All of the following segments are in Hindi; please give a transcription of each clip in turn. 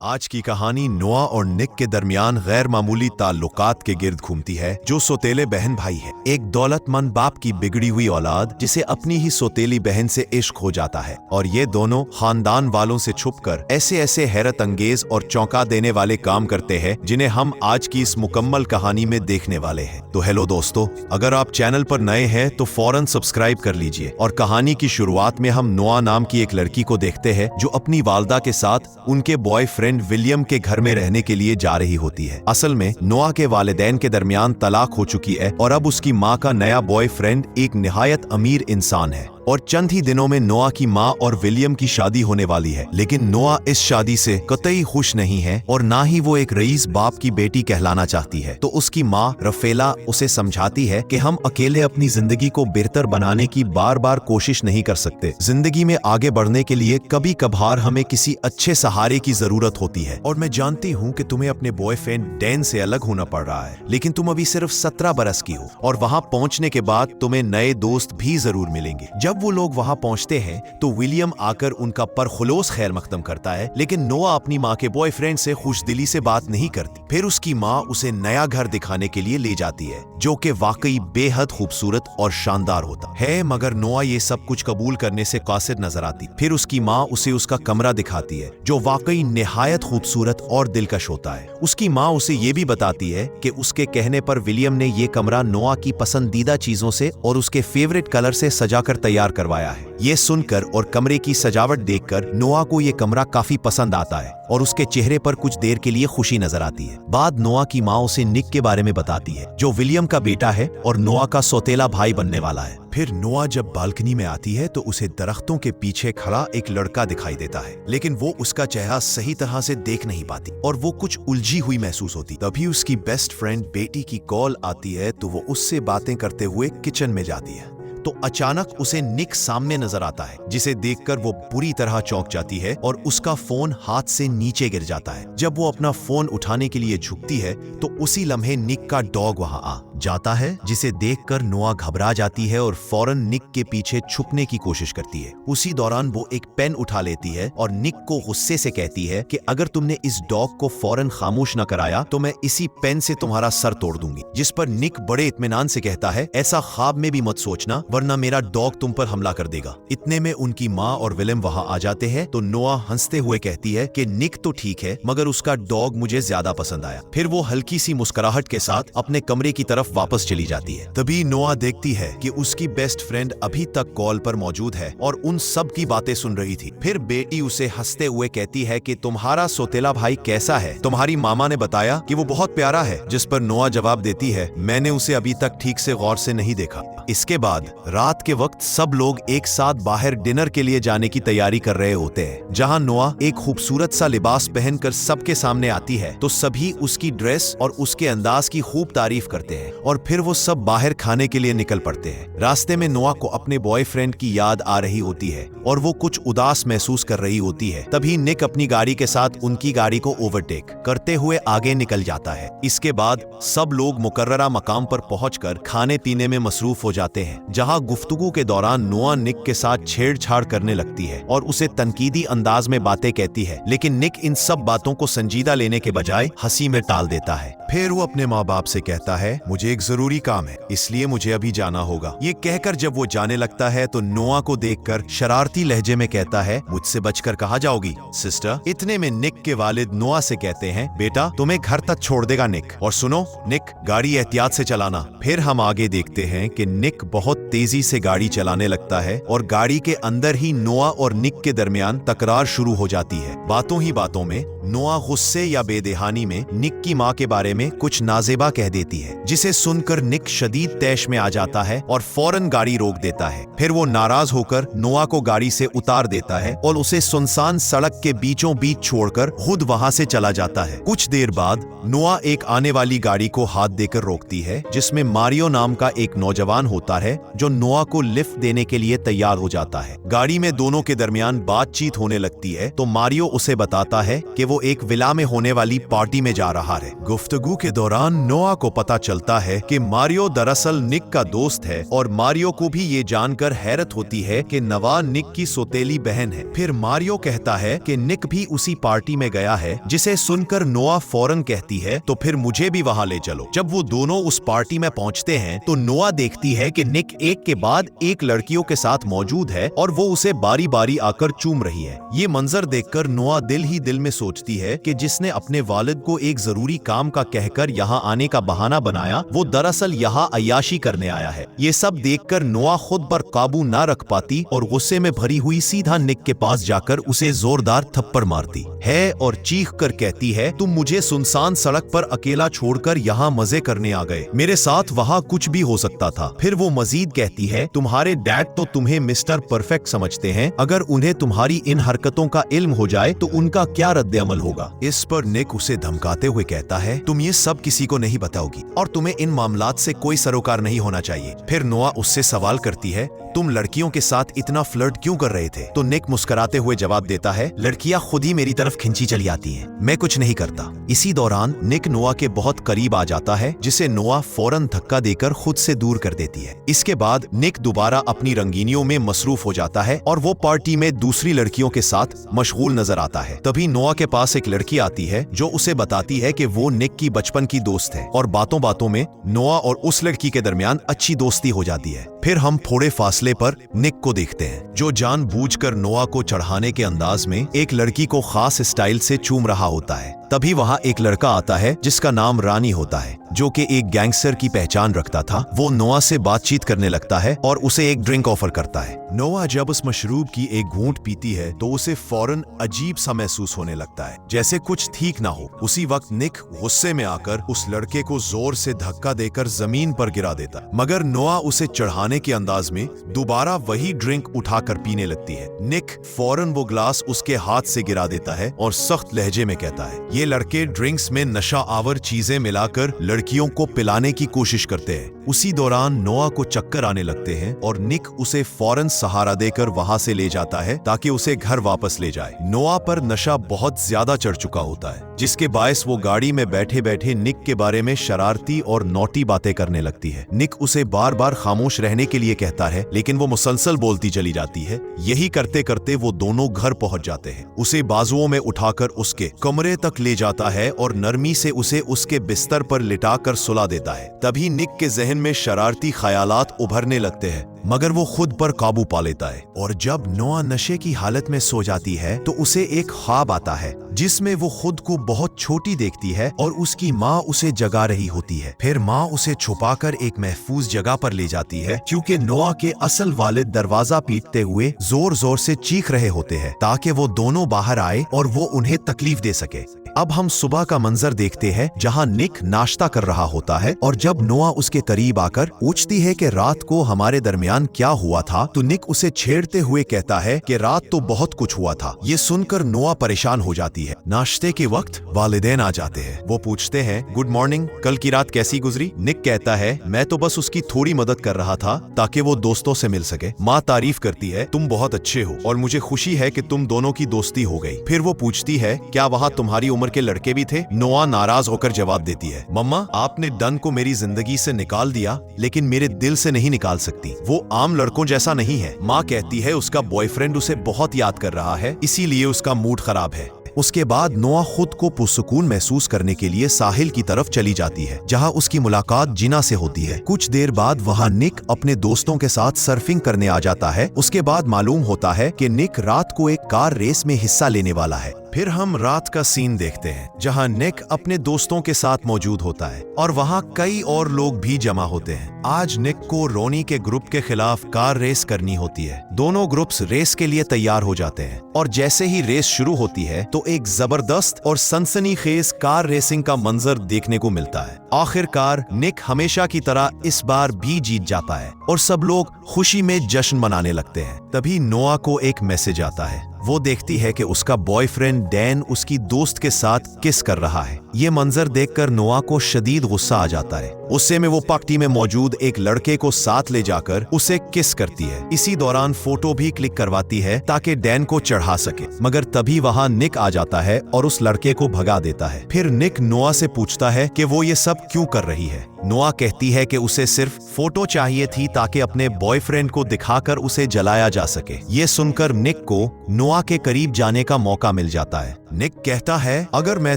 आज की कहानी नोआ और निक के दरमियान गैर मामूली ताल्लुकात के गिर्द घूमती है, जो सौतेले बहन भाई है। एक दौलतमंद बाप की बिगड़ी हुई औलाद जिसे अपनी ही सौतेली बहन से इश्क हो जाता है, और ये दोनों खानदान वालों से छुपकर ऐसे ऐसे हैरत अंगेज और चौंका देने वाले काम करते हैं जिन्हें हम आज की इस मुकम्मल कहानी में देखने वाले हैं। तो हेलो दोस्तों, अगर आप चैनल पर नए हैं तो फौरन सब्सक्राइब कर लीजिए। और कहानी की शुरुआत में हम नोआ नाम की एक लड़की को देखते हैं जो अपनी वालदा के साथ उनके बॉयफ्रेंड विलियम के घर में रहने के लिए जा रही होती है। असल में नोआ के वालिदैन के दरमियान तलाक हो चुकी है और अब उसकी माँ का नया बॉयफ्रेंड एक निहायत अमीर इंसान है, और चंद ही दिनों में नोआ की माँ और विलियम की शादी होने वाली है। लेकिन नोआ इस शादी से कतई खुश नहीं है और ना ही वो एक रईस बाप की बेटी कहलाना चाहती है। तो उसकी माँ रफेला उसे समझाती है कि हम अकेले अपनी जिंदगी को बेहतर बनाने की बार बार कोशिश नहीं कर सकते। जिंदगी में आगे बढ़ने के लिए कभी कभार हमें किसी अच्छे सहारे की जरूरत होती है। और मैं जानती हूँ कि तुम्हें अपने बॉयफ्रेंड डैन से अलग होना पड़ रहा है, लेकिन तुम अभी सिर्फ 17 बरस की हो और वहाँ पहुँचने के बाद तुम्हें नए दोस्त भी जरूर मिलेंगे। जब वो लोग वहां पहुंचते हैं तो विलियम आकर उनका परखुलोस खैर मकदम करता है, लेकिन नोआ अपनी माँ के बॉयफ्रेंड से खुशदिली से बात नहीं करती। फिर उसकी माँ उसे नया घर दिखाने के लिए ले जाती है, जो कि वाकई बेहद खूबसूरत और शानदार होता है, मगर नोआ ये सब कुछ कबूल करने से कासिर नजर आती। फिर उसकी माँ उसे उसका कमरा दिखाती है, जो वाकई निहायत खूबसूरत और दिलकश होता है। उसकी माँ उसे ये भी बताती है कि उसके कहने पर विलियम ने ये कमरा नोआ की पसंदीदा चीजों से और उसके फेवरेट कलर से सजाकर तैयार करवाया है। ये सुनकर और कमरे की सजावट देखकर नोआ को ये कमरा काफी पसंद आता है और उसके चेहरे पर कुछ देर के लिए खुशी नजर आती है। बाद नोआ की माँ उसे निक के बारे में बताती है, जो विलियम का बेटा है और नोआ का सौतेला भाई बनने वाला है। फिर नोआ जब बालकनी में आती है तो उसे दरख्तों के पीछे खड़ा एक लड़का दिखाई देता है, लेकिन वो उसका चेहरा सही तरह से देख नहीं पाती और वो कुछ उलझी हुई महसूस होती। तभी उसकी बेस्ट फ्रेंड बेटी की कॉल आती है, तो वो उससे बातें करते हुए किचन में जाती है। तो अचानक उसे निक सामने नजर आता है, जिसे देखकर वो बुरी तरह चौंक जाती है और उसका फोन हाथ से नीचे गिर जाता है। जब वो अपना फोन उठाने के लिए झुकती है तो उसी लम्हे निक का डॉग वहां आ जाता है, जिसे देखकर नोआ घबरा जाती है और फौरन निक के पीछे छुपने की कोशिश करती है। उसी दौरान वो एक पेन उठा लेती है और निक को गुस्से से कहती है कि अगर तुमने इस डॉग को फौरन खामोश न कराया तो मैं इसी पेन से तुम्हारा सर तोड़ दूंगी। जिस पर निक बड़े इत्मीनान से कहता है, ऐसा ख्वाब में भी मत सोचना, वरना मेरा डॉग तुम पर हमला कर देगा। इतने में उनकी माँ और विलियम वहां आ जाते हैं, तो नोआ हंसते हुए कहती है कि निक तो ठीक है, मगर उसका डॉग मुझे ज्यादा पसंद आया। फिर वो हल्की सी मुस्कुराहट के साथ अपने कमरे की तरफ वापस चली जाती है। तभी नोआ देखती है कि उसकी बेस्ट फ्रेंड अभी तक कॉल पर मौजूद है और उन सब की बातें सुन रही थी। फिर बेटी उसे हंसते हुए कहती है कि तुम्हारा सौतेला भाई कैसा है? तुम्हारी मामा ने बताया कि वो बहुत प्यारा है। जिस पर नोआ जवाब देती है, मैंने उसे अभी तक ठीक से गौर से नहीं देखा। इसके बाद रात के वक्त सब लोग एक साथ बाहर डिनर के लिए जाने की तैयारी कर रहे होते हैं। जहां नोआ एक खूबसूरत सा लिबास पहनकर सबके सामने आती है, तो सभी उसकी ड्रेस और उसके अंदाज की खूब तारीफ करते हैं और फिर वो सब बाहर खाने के लिए निकल पड़ते हैं। रास्ते में नोआ को अपने बॉयफ्रेंड की याद आ रही होती है और वो कुछ उदास महसूस कर रही होती है। तभी निक अपनी गाड़ी के साथ उनकी गाड़ी को ओवरटेक करते हुए आगे निकल जाता है। इसके बाद सब लोग मुकर्ररा मकाम पर पहुंचकर खाने पीने में मसरूफ हो जाते हैं, जहां गुफ्तगू के दौरान नोआ निक के साथ छेड़छाड़ करने लगती है और उसे तनकीदी अंदाज में बातें कहती है, लेकिन निक इन सब बातों को संजीदा लेने के बजाय हंसी में टाल देता है। फिर वो अपने माँ बाप से कहता है, मुझे एक जरूरी काम है, इसलिए मुझे अभी जाना होगा। ये कहकर जब वो जाने लगता है तो नोआ को देखकर शरारती लहजे में कहता है, मुझसे बचकर कहाँ जाओगी सिस्टर? इतने में निक के वालिद नोआ से कहते हैं, बेटा तुम्हें घर तक छोड़ देगा निक, और सुनो निक, गाड़ी एहतियात से चलाना। फिर हम आगे देखते हैं कि निक बहुत तेजी से गाड़ी चलाने लगता है और गाड़ी के अंदर ही नोआ और निक के दरमियान तकरार शुरू हो जाती है। बातों ही बातों में नोआ गुस्से या बेदेहानी में निक की माँ के बारे में कुछ नाजेबा कह देती है, जिसे सुनकर निक शदीद तैश में आ जाता है और फौरन गाड़ी रोक देता है। फिर वो नाराज होकर नोआ को गाड़ी से उतार देता है और उसे सुनसान सड़क के बीचों बीच छोड़कर खुद वहां से चला जाता है। कुछ देर बाद नोआ एक आने वाली गाड़ी को हाथ देकर रोकती है, जिसमें मारियो नाम का एक नौजवान होता है, जो नोआ को लिफ्ट देने के लिए तैयार हो जाता है। गाड़ी में दोनों के दरमियान बातचीत होने लगती है, तो मारियो उसे बताता है कि वो वो एक विला में होने वाली पार्टी में जा रहा है। गुफ्तगू के दौरान नोआ को पता चलता है कि मारियो दरअसल निक का दोस्त है और मारियो को भी ये जानकर हैरत होती है कि नवा निक की सौतेली बहन है। फिर मारियो कहता है कि निक भी उसी पार्टी में गया है, जिसे सुनकर नोआ फौरन कहती है तो फिर मुझे भी वहां ले चलो। जब वो दोनों उस पार्टी में पहुंचते हैं तो नोआ देखती है कि निक एक के बाद एक लड़कियों के साथ मौजूद है और वो उसे बारी बारी आकर चूम रही है। ये मंजर देखकर नोआ दिल ही दिल में सोचती है कि जिसने अपने वालिद को एक जरूरी काम का कहकर यहाँ आने का बहाना बनाया, वो दरअसल यहाँ अय्याशी करने आया है। ये सब देखकर नोआ खुद पर काबू ना रख पाती और गुस्से में भरी हुई सीधा निक के पास जाकर उसे जोरदार थप्पड़ मारती है और चीख कर कहती है, तुम मुझे सुनसान सड़क पर अकेला छोड़कर यहाँ मजे करने आ गए, मेरे साथ वहाँ कुछ भी हो सकता था। फिर वो मजीद कहती है, तुम्हारे डैड तो तुम्हें मिस्टर परफेक्ट समझते हैं, अगर उन्हें तुम्हारी इन हरकतों का इल्म हो जाए तो उनका क्या रद्द अमल होगा। इस पर निक उसे धमकाते हुए कहता है, तुम ये सब किसी को नहीं बताओगी और तुम्हें इन मामलात से कोई सरोकार नहीं होना चाहिए। फिर नोआ उससे सवाल करती है, तुम लड़कियों के साथ इतना फ्लर्ट क्यों कर रहे थे? तो निक मुस्कुराते हुए जवाब देता है, लड़कियां खुद ही मेरी तरफ खिंची चली आती हैं, मैं कुछ नहीं करता। इसी दौरान निक नोआ के बहुत करीब आ जाता है, जिसे नोआ फौरन धक्का देकर खुद से दूर कर देती है। इसके बाद निक दोबारा अपनी रंगीनियों में मसरूफ हो जाता है और वो पार्टी में दूसरी लड़कियों के साथ मशगूल नजर आता है। तभी नोआ के पास एक लड़की आती है जो उसे बताती है कि वो निक की बचपन की दोस्त है और बातों बातों में नोआ और उस लड़की के दरमियान अच्छी दोस्ती हो जाती है। फिर हम थोड़े फासले पर निक को देखते हैं, जो जानबूझकर नोआ को चढ़ाने के अंदाज में एक लड़की को खास स्टाइल से चूम रहा होता है। तभी वहां एक लड़का आता है जिसका नाम रानी होता है, जो कि एक गैंगस्टर की पहचान रखता था। वो नोआ से बातचीत करने लगता है और उसे एक ड्रिंक ऑफर करता है। नोआ जब उस मशरूब की एक घूंट पीती है तो उसे फौरन अजीब सा महसूस होने लगता है, जैसे कुछ ठीक ना हो। उसी वक्त निक गुस्से में आकर उस लड़के को जोर से धक्का देकर जमीन पर गिरा देता, मगर नोआ उसे चढ़ाने के अंदाज में दोबारा वही ड्रिंक उठाकर पीने लगती है। निक फौरन वो ग्लास उसके हाथ से गिरा देता है और सख्त लहजे में कहता है, ये लड़के ड्रिंक्स में नशा आवर चीजें मिलाकर लड़कियों को पिलाने की कोशिश करते हैं। उसी दौरान नोआ को चक्कर आने लगते हैं और निक उसे फौरन सहारा देकर वहां से ले जाता है ताकि उसे घर वापस ले जाए। नोआ पर नशा बहुत ज्यादा चढ़ चुका होता है, जिसके बायस वो गाड़ी में बैठे बैठे निक के बारे में शरारती और नौटी बातें करने लगती है। निक उसे बार बार खामोश रहने के लिए कहता है, लेकिन वो मुसलसल बोलती चली जाती है। यही करते करते वो दोनों घर पहुंच जाते हैं। उसे बाजुओं में उठाकर उसके कमरे तक ले जाता है और नरमी से उसे उसके बिस्तर पर लिटाकर सुला देता है। तभी निक के जहन में शरारती ख्यालात उभरने लगते हैं, मगर वो खुद पर काबू पा लेता है और जब नोआ नशे की हालत में सो जाती है तो उसे एक ख्वाब आता है जिसमें वो खुद को बहुत छोटी देखती है और उसकी माँ उसे जगा रही होती है। फिर माँ उसे छुपाकर एक महफूज जगह पर ले जाती है, क्योंकि नोआ के असल वालिद दरवाजा पीटते हुए जोर जोर से चीख रहे होते हैं ताकि वो दोनों बाहर आए और वो उन्हें तकलीफ दे सके। अब हम सुबह का मंजर देखते हैं जहां निक नाश्ता कर रहा होता है और जब नोआ उसके करीब आकर पूछती है कि रात को हमारे दरमियान क्या हुआ था, तो निक उसे छेड़ते हुए कहता है कि रात तो बहुत कुछ हुआ था। ये सुनकर नोआ परेशान हो जाती है। नाश्ते के वक्त वालिदैन आ जाते हैं। वो पूछते हैं, गुड मॉर्निंग, कल की रात कैसी गुजरी? निक कहता है, मैं तो बस उसकी थोड़ी मदद कर रहा था ताकि वो दोस्तों से मिल सके। माँ तारीफ करती है, तुम बहुत अच्छे हो और मुझे खुशी है कि तुम दोनों की दोस्ती हो गई। फिर वो पूछती है, क्या वहाँ तुम्हारी उम्र के लड़के भी थे? नोआ नाराज होकर जवाब देती है, मम्मा आपने डन को मेरी जिंदगी से निकाल दिया, लेकिन मेरे दिल से नहीं निकाल सकती। वो आम लड़कों जैसा नहीं है। माँ कहती है उसका बॉयफ्रेंड उसे बहुत याद कर रहा है, इसीलिए उसका मूड खराब है। उसके बाद नोआ खुद को पुरसुकून महसूस करने के लिए साहिल की तरफ चली जाती है, जहां उसकी मुलाकात जिना से होती है। कुछ देर बाद वहां निक अपने दोस्तों के साथ सर्फिंग करने आ जाता है। उसके बाद मालूम होता है कि निक रात को एक कार रेस में हिस्सा लेने वाला है। फिर हम रात का सीन देखते हैं जहां निक अपने दोस्तों के साथ मौजूद होता है और वहां कई और लोग भी जमा होते हैं। आज निक को रोनी के ग्रुप के खिलाफ कार रेस करनी होती है। दोनों ग्रुप्स रेस के लिए तैयार हो जाते हैं और जैसे ही रेस शुरू होती है तो एक जबरदस्त और सनसनीखेज कार रेसिंग का मंजर देखने को मिलता है। आखिरकार निक हमेशा की तरह इस बार भी जीत जाता है और सब लोग खुशी में जश्न मनाने लगते हैं। तभी नोआ को एक मैसेज आता है। वो देखती है कि उसका बॉयफ्रेंड डैन उसकी दोस्त के साथ किस कर रहा है। ये मंजर देखकर नोआ को शदीद गुस्सा आ जाता है उससे में वो पार्टी में मौजूद एक लड़के को साथ ले जाकर उसे किस करती है। इसी दौरान फोटो भी क्लिक करवाती है ताकि डैन को चढ़ा सके, मगर तभी वहाँ निक आ जाता है और उस लड़के को भगा देता है। फिर निक नोआ से पूछता है कि वो ये सब क्यों कर रही है। नोआ कहती है कि उसे सिर्फ फोटो चाहिए थी ताकि अपने बॉयफ्रेंड को दिखाकर उसे जलाया जा सके। ये सुनकर निक को नोआ के करीब जाने का मौका मिल जाता है। निक कहता है, अगर मैं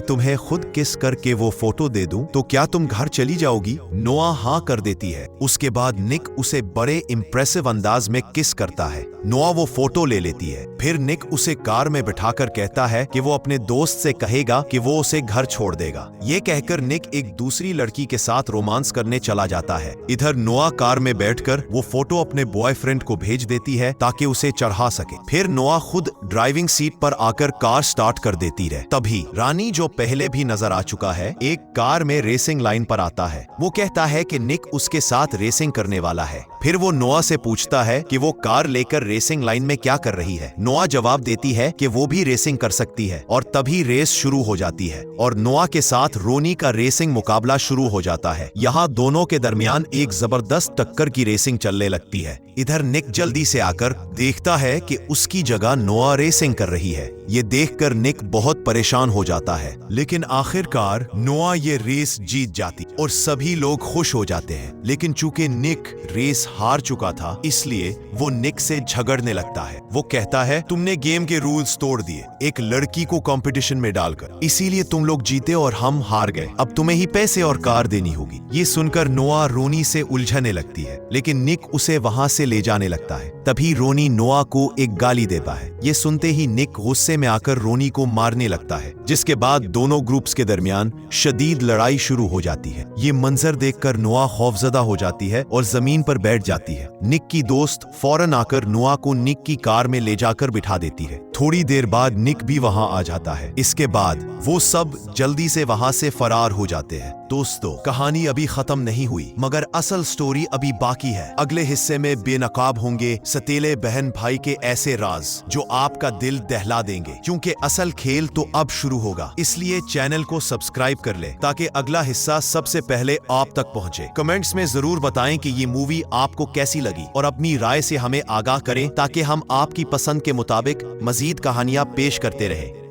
तुम्हें खुद किस करके वो फोटो दे दूं तो क्या तुम घर चली जाओगी? नोआ हाँ कर देती है। उसके बाद निक उसे बड़े इंप्रेसिव अंदाज में किस करता है। नोआ वो फोटो ले लेती है। फिर निक उसे कार में बिठाकर कहता है कि वो अपने दोस्त से कहेगा कि वो उसे घर छोड़ देगा। ये कहकर निक एक दूसरी लड़की के साथ रोमांस करने चला जाता है। इधर नोआ कार में बैठकर वो फोटो अपने बॉयफ्रेंड को भेज देती है ताकि उसे चढ़ा सके। फिर नोआ खुद ड्राइविंग सीट पर आकर कार स्टार्ट कर देती है। तभी रानी, जो पहले भी नजर आ चुका है, एक कार में रेसिंग लाइन पर आता है। वो कहता है कि निक उसके साथ रेसिंग करने वाला है। फिर वो नोआ से पूछता है कि वो कार लेकर रेसिंग लाइन में क्या कर रही है। नोआ जवाब देती है कि वो भी रेसिंग कर सकती है और तभी रेस शुरू हो जाती है और नोआ के साथ रोनी का रेसिंग मुकाबला शुरू हो जाता है। यहाँ दोनों के दरमियान एक जबरदस्त टक्कर की रेसिंग चलने लगती है। इधर निक जल्दी से आकर देखता है कि उसकी जगह नोआ रेसिंग कर रही है। ये देखकर निक बहुत परेशान हो जाता है, लेकिन आखिरकार नोआ ये रेस जीत जाती और सभी लोग खुश हो जाते हैं। लेकिन चूंकि निक रेस हार चुका था, इसलिए वो निक से झगड़ने लगता है। वो कहता है, तुमने गेम के रूल्स तोड़ दिए एक लड़की को कंपटीशन में डालकर, इसीलिए तुम लोग जीते और हम हार गए। अब तुम्हें ही पैसे और कार देनी होगी। ये सुनकर नोआ रोनी से उलझने लगती है, लेकिन निक उसे वहां से ले जाने लगता है। तभी रोनी नोआ को एक गाली देता है। ये सुनते ही निक गुस्से में आकर रोनी को मारने लगता है, जिसके बाद दोनों ग्रुप्स के दरमियान शदीद लड़ाई शुरू हो जाती है। ये मंजर देखकर नोआ खौफजदा हो जाती है और जमीन पर बैठ जाती है। निक की दोस्त फौरन आकर नोआ को निक की कार में ले जाकर बिठा देती है। थोड़ी देर बाद निक भी वहां आ जाता है। इसके बाद वो सब जल्दी से वहां से फरार हो जाते हैं। दोस्तों, कहानी अभी खत्म नहीं हुई, मगर असल स्टोरी अभी बाकी है। अगले हिस्से में बेनकाब होंगे सतीले बहन भाई के ऐसे राज जो आपका दिल दहला देंगे, क्योंकि असल खेल तो अब शुरू होगा। इसलिए चैनल को सब्सक्राइब कर ले ताकि अगला हिस्सा सबसे पहले आप तक पहुंचे। कमेंट्स में जरूर बताएं कि ये मूवी आपको कैसी लगी और अपनी राय से हमें आगाह करें ताकि हम आपकी पसंद के मुताबिक मजीद कहानियां पेश करते रहें।